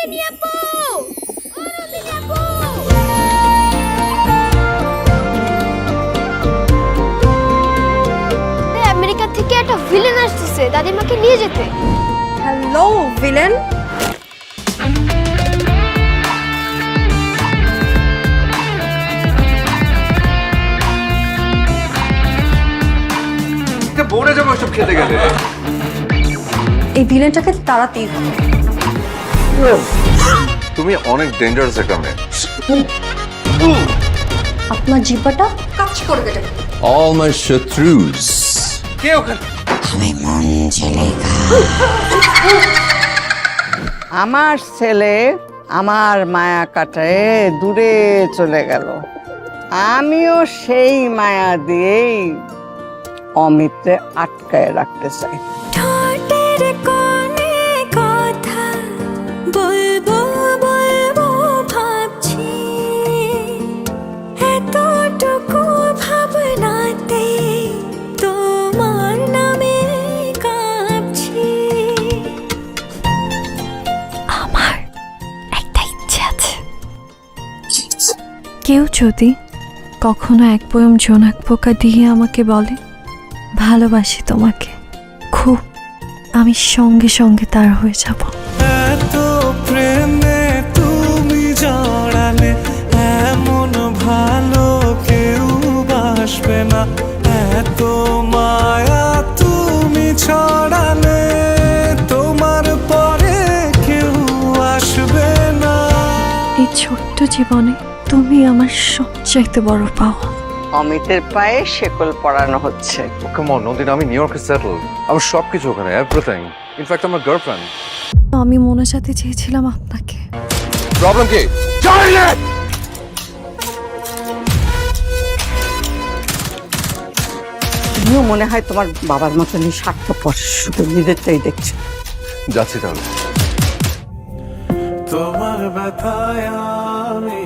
রোদিনী আপু, ও রোদিনী আপু। আমেরিকা থেকে একটা ভিলেন আসছে দাদিমাকে নিয়ে যেতে। Hello villain. বোনে যাবো সব খেতে গেলে। এই ভিলেনটাকে তাড়াতেই হবে। তুমি অনেক ডেঞ্জারাস একটা মেয়ে। আপনার জিহ্বাটা কাজ করে কেটে। All my shatrus. কে ওখানে? আমার ছেলে আমার মায়া কাটায় দূরে চলে গেল, আমিও সেই মায়া দিয়েই অমিতকে আটকায় রাখতে চাই। ঠোঁটের কোণে কথা বলবো বলবো ভাবছি, এতটুকু ভাবনাতে তোমার নামে কাঁপছি। আমার একটা ইচ্ছে আছে, কেউ যদি কখনো এক বয়ম জোনাক পোকা দিয়ে আমাকে বলে ভালোবাসি তোমাকে খুব, আমি সঙ্গে সঙ্গে তার হয়ে যাব। এত প্রেমে তুমি জড়ালে, এমন ভালো কেউ বাসবে না। এত মায়া তুমি ছড়ালে, তোমার পরে কেউ আসবে না। এই ছোট্ট জীবনে তুমি আমার সবচাইতে বড় পাওয়া। অমিতের পায়ে শেকল পরানো হচ্ছে। কাম অন নন্দিনী, আমি নিউ ইয়র্কে সেটেল। আমার সবকিছু ওখানে, এভরিথিং। ইনফ্যাক্ট আমার গার্লফ্রেন্ড। আমি মনের সাথে চেয়েছিলাম আপনাকে। প্রবলেম কি? জানি না। তুমিও মনে হয় তোমার বাবার মতনই স্বার্থপর, শুধু নিজেরটাই দেখছো। যাচ্ছি তাহলে। তোমার ব্যথায় আমি,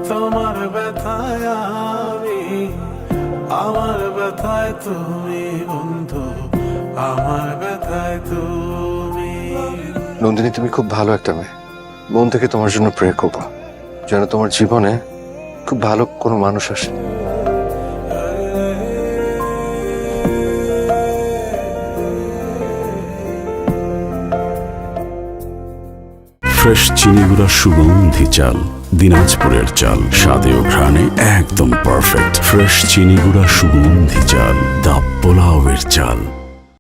তোমার ব্যথায় আমি, আমার ব্যথায় তুমি বন্ধু, আমার ব্যথায় তুমি। নন্দিনী, তুমি খুব ভালো একটা মেয়ে। মন থেকে তোমার জন্য প্রে করবো যেন তোমার জীবনে খুব ভালো কোনো মানুষ আসে। ফ্রেশ চিনিগুড়া সুগন্ধি চাল, দিনাজপুরের চাল, স্বাদে ও ঘ্রাণে একদম পারফেক্ট। ফ্রেশ চিনিগুড়া সুগন্ধি চাল, দা পোলাওয়ের চাল।